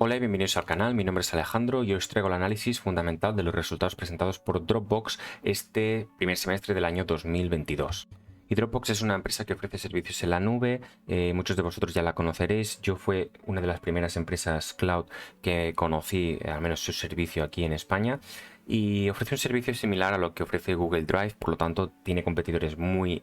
Hola y bienvenidos al canal, mi nombre es Alejandro y hoy os traigo el análisis fundamental de los resultados presentados por Dropbox este primer semestre del año 2022. Y Dropbox es una empresa que ofrece servicios en la nube, muchos de vosotros ya la conoceréis. Yo fue una de las primeras empresas cloud que conocí, al menos su servicio aquí en España, y ofrece un servicio similar a lo que ofrece Google Drive, por lo tanto tiene competidores muy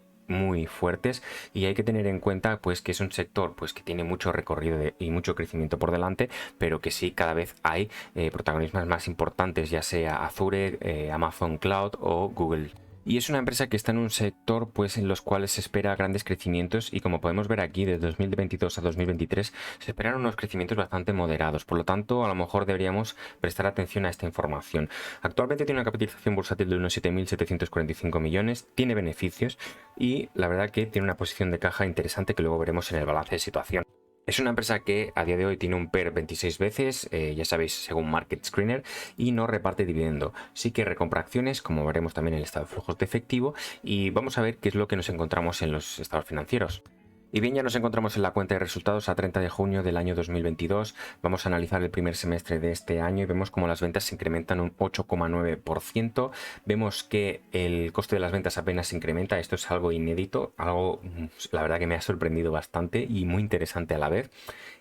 fuertes, y hay que tener en cuenta pues que es un sector pues que tiene mucho recorrido y mucho crecimiento por delante, pero que sí cada vez hay protagonismos más importantes, ya sea Azure, Amazon Cloud o Google. Y es una empresa que está en un sector pues en los cuales se espera grandes crecimientos, y como podemos ver aquí de 2022 a 2023 se esperan unos crecimientos bastante moderados. Por lo tanto, a lo mejor deberíamos prestar atención a esta información. Actualmente tiene una capitalización bursátil de unos 7.745 millones, tiene beneficios y la verdad que tiene una posición de caja interesante que luego veremos en el balance de situación. Es una empresa que a día de hoy tiene un PER 26 veces, ya sabéis, según Market Screener, y no reparte dividendo. Sí que recompra acciones, como veremos también en el estado de flujos de efectivo, y vamos a ver qué es lo que nos encontramos en los estados financieros. Y bien, ya nos encontramos en la cuenta de resultados a 30 de junio del año 2022. Vamos a analizar el primer semestre de este año y vemos cómo las ventas se incrementan un 8,9%. Vemos que el coste de las ventas apenas se incrementa. Esto es algo inédito, algo la verdad que me ha sorprendido bastante y muy interesante a la vez.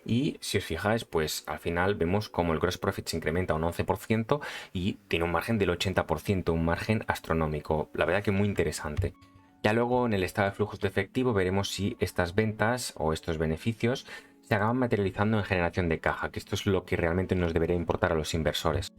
Y si os fijáis, pues al final vemos cómo el gross profit se incrementa un 11% y tiene un margen del 80%, un margen astronómico. La verdad que muy interesante. Ya luego en el estado de flujos de efectivo veremos si estas ventas o estos beneficios se acaban materializando en generación de caja, que esto es lo que realmente nos debería importar a los inversores.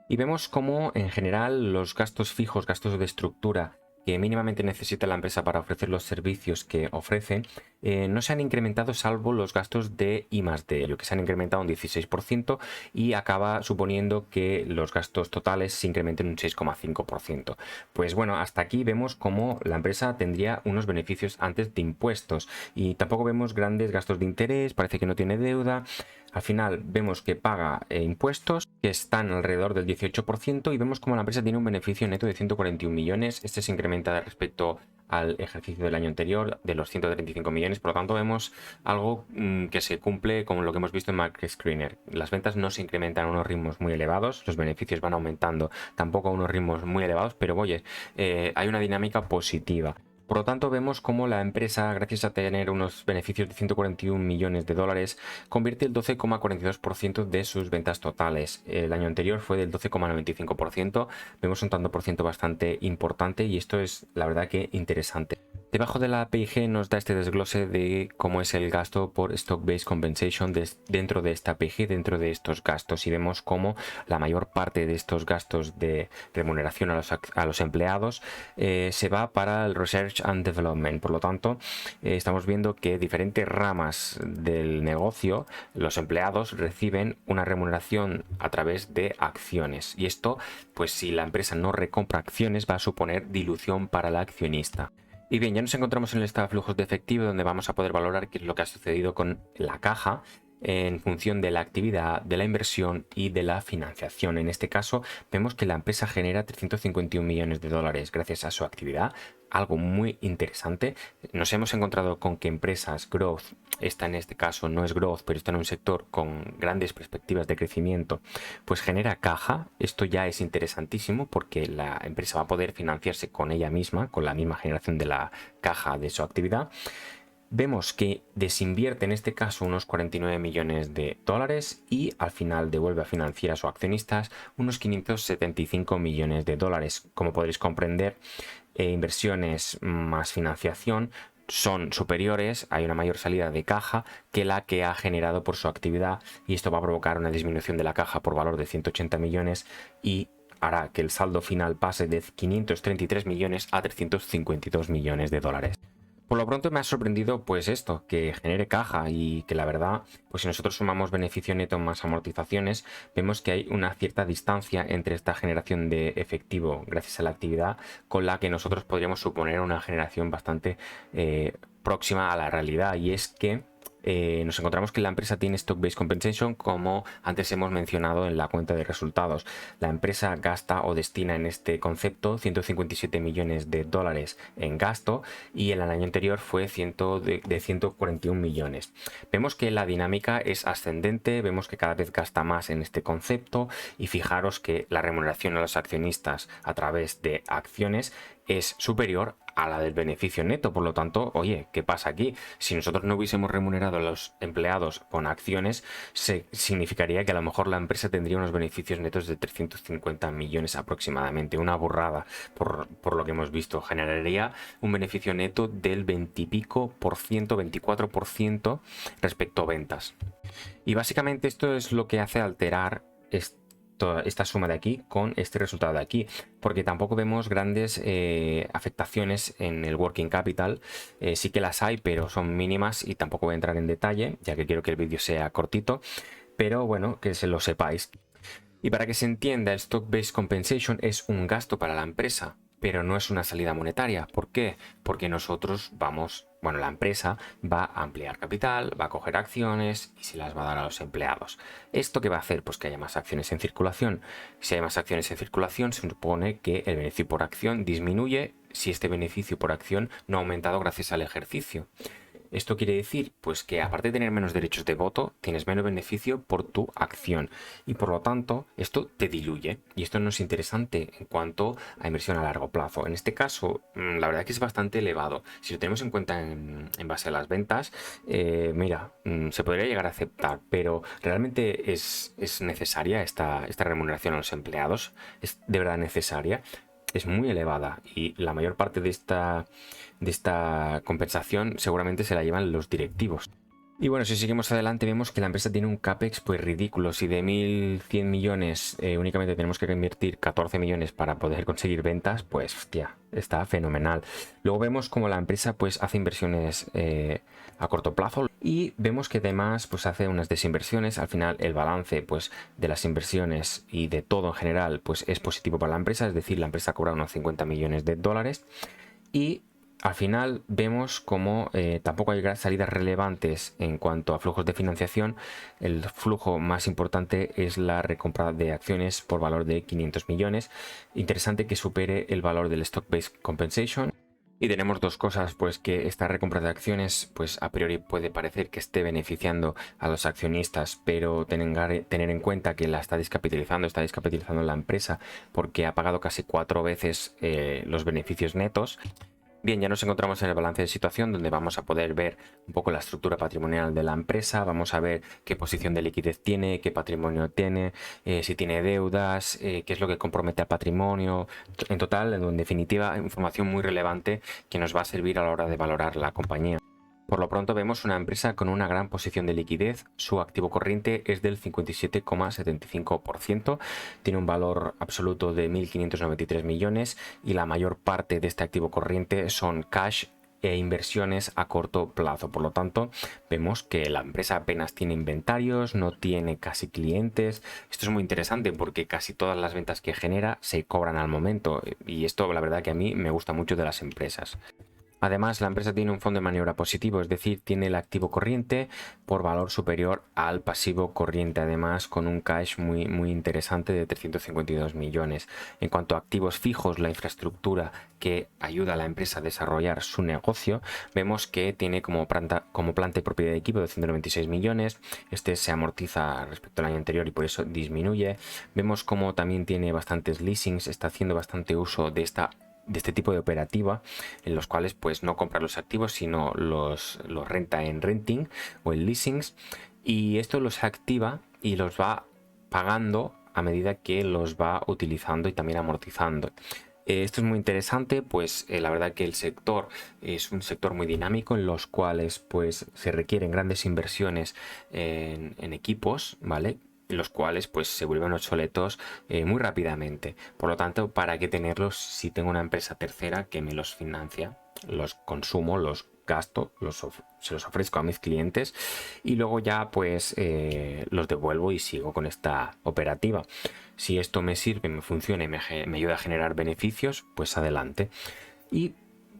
Y vemos cómo en general los gastos fijos, gastos de estructura que mínimamente necesita la empresa para ofrecer los servicios que ofrece, no se han incrementado salvo los gastos de I+D, que se han incrementado un 16% y acaba suponiendo que los gastos totales se incrementen un 6,5%. Pues bueno, hasta aquí vemos cómo la empresa tendría unos beneficios antes de impuestos y tampoco vemos grandes gastos de interés, parece que no tiene deuda. Al final vemos que paga impuestos que están alrededor del 18% y vemos como la empresa tiene un beneficio neto de 141 millones. Este se incrementa respecto al ejercicio del año anterior de los 135 millones. Por lo tanto, vemos algo que se cumple con lo que hemos visto en Market Screener. Las ventas no se incrementan a unos ritmos muy elevados, los beneficios van aumentando tampoco a unos ritmos muy elevados, pero oye, hay una dinámica positiva. Por lo tanto, vemos cómo la empresa, gracias a tener unos beneficios de 141 millones de dólares, convierte el 12,42% de sus ventas totales. El año anterior fue del 12,95%. Vemos un tanto por ciento bastante importante y esto es la verdad que interesante. Debajo de la PIG nos da este desglose de cómo es el gasto por Stock-Based Compensation dentro de esta PIG, dentro de estos gastos, y vemos cómo la mayor parte de estos gastos de remuneración a los empleados se va para el Research and Development. Por lo tanto, estamos viendo que diferentes ramas del negocio, los empleados reciben una remuneración a través de acciones, y esto, pues si la empresa no recompra acciones, va a suponer dilución para el accionista. Y bien, ya nos encontramos en el estado de flujos de efectivo, donde vamos a poder valorar qué es lo que ha sucedido con la caja en función de la actividad, de la inversión y de la financiación. En este caso, vemos que la empresa genera 351 millones de dólares gracias a su actividad, algo muy interesante. Nos hemos encontrado con que empresas growth, esta en este caso no es growth, pero está en un sector con grandes perspectivas de crecimiento, pues genera caja. Esto ya es interesantísimo porque la empresa va a poder financiarse con ella misma, con la misma generación de la caja de su actividad. Vemos que desinvierte en este caso unos 49 millones de dólares y al final devuelve a financiar a sus accionistas unos 575 millones de dólares. Como podréis comprender, inversiones más financiación son superiores, hay una mayor salida de caja que la que ha generado por su actividad, y esto va a provocar una disminución de la caja por valor de 180 millones y hará que el saldo final pase de 533 millones a 352 millones de dólares. Por lo pronto me ha sorprendido pues esto, que genere caja, y que la verdad, pues si nosotros sumamos beneficio neto más amortizaciones, vemos que hay una cierta distancia entre esta generación de efectivo gracias a la actividad con la que nosotros podríamos suponer una generación bastante próxima a la realidad. Y es que nos encontramos que la empresa tiene Stock-Based Compensation, como antes hemos mencionado en la cuenta de resultados. La empresa gasta o destina en este concepto 157 millones de dólares en gasto, y el año anterior fue de 141 millones. Vemos que la dinámica es ascendente, vemos que cada vez gasta más en este concepto, y fijaros que la remuneración a los accionistas a través de acciones es superior a la del beneficio neto. Por lo tanto, oye, ¿qué pasa aquí? Si nosotros no hubiésemos remunerado a los empleados con acciones, significaría que a lo mejor la empresa tendría unos beneficios netos de 350 millones aproximadamente. Una burrada por lo que hemos visto. Generaría un beneficio neto del 20 y pico por ciento, 24% respecto a ventas. Y básicamente esto es lo que hace alterar esta suma de aquí con este resultado de aquí, porque tampoco vemos grandes afectaciones en el working capital. Sí que las hay, pero son mínimas y tampoco voy a entrar en detalle, ya que quiero que el vídeo sea cortito, pero bueno, que se lo sepáis. Y para que se entienda, el Stock-Based Compensation es un gasto para la empresa, pero no es una salida monetaria. ¿Por qué? Porque nosotros la empresa va a ampliar capital, va a coger acciones y se las va a dar a los empleados. ¿Esto qué va a hacer? Pues que haya más acciones en circulación. Si hay más acciones en circulación, se supone que el beneficio por acción disminuye si este beneficio por acción no ha aumentado gracias al ejercicio. Esto quiere decir, pues, que aparte de tener menos derechos de voto, tienes menos beneficio por tu acción, y por lo tanto esto te diluye, y esto no es interesante en cuanto a inversión a largo plazo. En este caso, la verdad es que es bastante elevado. Si lo tenemos en cuenta en base a las ventas, se podría llegar a aceptar, pero realmente es necesaria esta remuneración a los empleados. ¿Es de verdad necesaria? Es muy elevada, y la mayor parte de esta compensación seguramente se la llevan los directivos. Y bueno, si seguimos adelante vemos que la empresa tiene un CAPEX pues ridículo. Si de 1.100 millones únicamente tenemos que invertir 14 millones para poder conseguir ventas, pues hostia, está fenomenal. Luego vemos como la empresa pues hace inversiones a corto plazo, y vemos que además pues hace unas desinversiones. Al final el balance pues de las inversiones y de todo en general pues es positivo para la empresa, es decir, la empresa cobra unos 50 millones de dólares. Y al final vemos como tampoco hay salidas relevantes en cuanto a flujos de financiación. El flujo más importante es la recompra de acciones por valor de 500 millones. Interesante que supere el valor del Stock-Based Compensation. Y tenemos dos cosas, pues que esta recompra de acciones pues a priori puede parecer que esté beneficiando a los accionistas, pero tener en cuenta que la está descapitalizando la empresa, porque ha pagado casi 4 veces los beneficios netos. Bien, ya nos encontramos en el balance de situación, donde vamos a poder ver un poco la estructura patrimonial de la empresa. Vamos a ver qué posición de liquidez tiene, qué patrimonio tiene, si tiene deudas, qué es lo que compromete al patrimonio. En total, en definitiva, información muy relevante que nos va a servir a la hora de valorar la compañía. Por lo pronto vemos una empresa con una gran posición de liquidez. Su activo corriente es del 57,75%, tiene un valor absoluto de 1.593 millones, y la mayor parte de este activo corriente son cash e inversiones a corto plazo. Por lo tanto, vemos que la empresa apenas tiene inventarios, no tiene casi clientes. Esto es muy interesante porque casi todas las ventas que genera se cobran al momento, y esto la verdad que a mí me gusta mucho de las empresas. Además, la empresa tiene un fondo de maniobra positivo, es decir, tiene el activo corriente por valor superior al pasivo corriente, además con un cash muy interesante de 352 millones. En cuanto a activos fijos, la infraestructura que ayuda a la empresa a desarrollar su negocio, vemos que tiene como planta y propiedad de equipo de 196 millones. Este se amortiza respecto al año anterior y por eso disminuye. Vemos como también tiene bastantes leasings, está haciendo bastante uso de este tipo de operativa, en los cuales pues no compra los activos, sino los renta en renting o en leasings, y esto los activa y los va pagando a medida que los va utilizando y también amortizando. Esto es muy interesante, pues la verdad que el sector es un sector muy dinámico, en los cuales pues se requieren grandes inversiones en equipos, ¿vale?, los cuales pues se vuelven obsoletos muy rápidamente. Por lo tanto, ¿para qué tenerlos si tengo una empresa tercera que me los financia? Los consumo, los gasto, se los ofrezco a mis clientes, y luego ya pues los devuelvo y sigo con esta operativa. Si esto me sirve, me funciona y me ayuda a generar beneficios, pues adelante. Y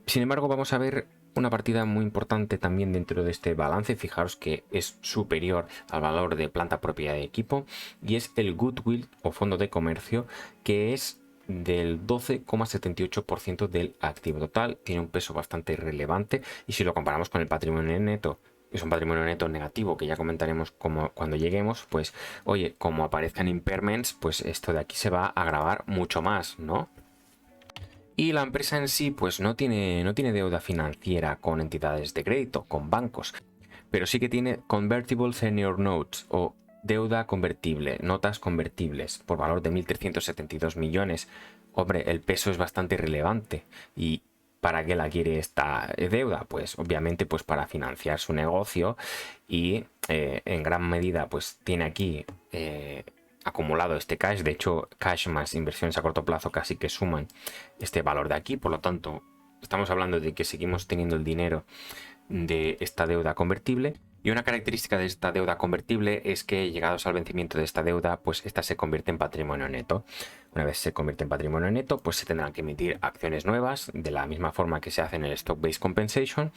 sin embargo vamos a ver una partida muy importante también dentro de este balance. Fijaros que es superior al valor de planta propiedad de equipo, y es el goodwill o fondo de comercio, que es del 12,78% del activo total. Tiene un peso bastante relevante, y si lo comparamos con el patrimonio neto, es un patrimonio neto negativo, que ya comentaremos cuando lleguemos, pues oye, como aparezcan impairments, pues esto de aquí se va a agravar mucho más, ¿no? Y la empresa en sí pues no tiene deuda financiera con entidades de crédito, con bancos, pero sí que tiene Convertible Senior Notes o deuda convertible, notas convertibles, por valor de 1.372 millones. Hombre, el peso es bastante relevante. ¿Y para qué la quiere esta deuda? Pues obviamente pues para financiar su negocio, y en gran medida pues tiene aquí acumulado este cash. De hecho, cash más inversiones a corto plazo casi que suman este valor de aquí. Por lo tanto, estamos hablando de que seguimos teniendo el dinero de esta deuda convertible. Y una característica de esta deuda convertible es que, llegados al vencimiento de esta deuda, pues esta se convierte en patrimonio neto. Una vez se convierte en patrimonio neto, pues se tendrán que emitir acciones nuevas, de la misma forma que se hace en el Stock-Based Compensation,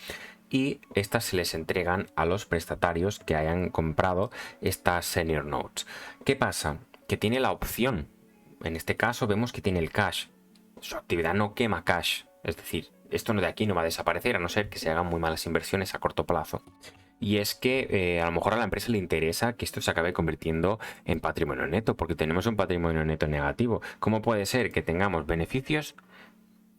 y estas se les entregan a los prestatarios que hayan comprado estas Senior Notes. ¿Qué pasa? Que tiene la opción. En este caso vemos que tiene el cash. Su actividad no quema cash, es decir, esto de aquí no va a desaparecer, a no ser que se hagan muy malas inversiones a corto plazo. Y es que a lo mejor a la empresa le interesa que esto se acabe convirtiendo en patrimonio neto, porque tenemos un patrimonio neto negativo. ¿Cómo puede ser que tengamos beneficios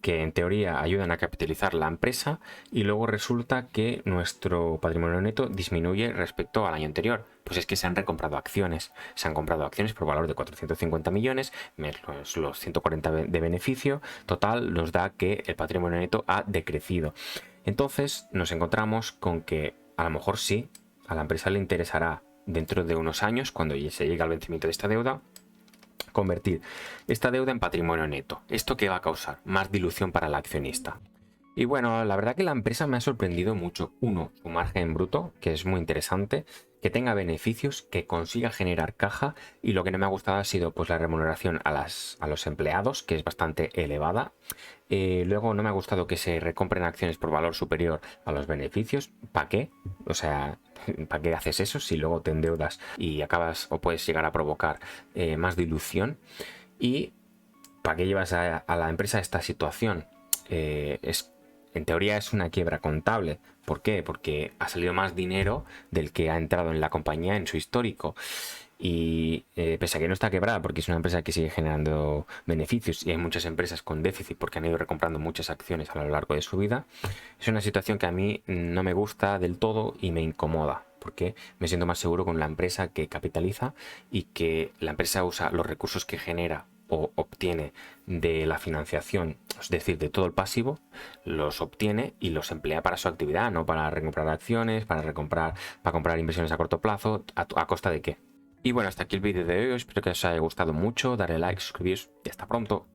que en teoría ayudan a capitalizar la empresa, y luego resulta que nuestro patrimonio neto disminuye respecto al año anterior? Pues es que se han recomprado acciones. Se han comprado acciones por valor de 450 millones, menos los 140 de beneficio. Total nos da que el patrimonio neto ha decrecido. Entonces nos encontramos con que a lo mejor sí, a la empresa le interesará dentro de unos años, cuando se llegue al vencimiento de esta deuda, convertir esta deuda en patrimonio neto. ¿Esto qué va a causar? Más dilución para el accionista. Y bueno, la verdad que la empresa me ha sorprendido mucho. Uno, su margen bruto, que es muy interesante, que tenga beneficios, que consiga generar caja, y lo que no me ha gustado ha sido pues la remuneración a los empleados, que es bastante elevada. Luego no me ha gustado que se recompren acciones por valor superior a los beneficios. ¿Para qué? O sea, ¿para qué haces eso si luego te endeudas y acabas o puedes llegar a provocar más dilución? ¿Y para qué llevas a la empresa a esta situación? En teoría es una quiebra contable. ¿Por qué? Porque ha salido más dinero del que ha entrado en la compañía en su histórico. Y pese a que no está quebrada, porque es una empresa que sigue generando beneficios, y hay muchas empresas con déficit porque han ido recomprando muchas acciones a lo largo de su vida, es una situación que a mí no me gusta del todo y me incomoda, porque me siento más seguro con la empresa que capitaliza, y que la empresa usa los recursos que genera o obtiene de la financiación, es decir, de todo el pasivo, los obtiene y los emplea para su actividad, no para recomprar acciones, para comprar inversiones a corto plazo. ¿A costa de qué? Y bueno, hasta aquí el vídeo de hoy. Espero que os haya gustado mucho. Darle like, suscribiros y hasta pronto.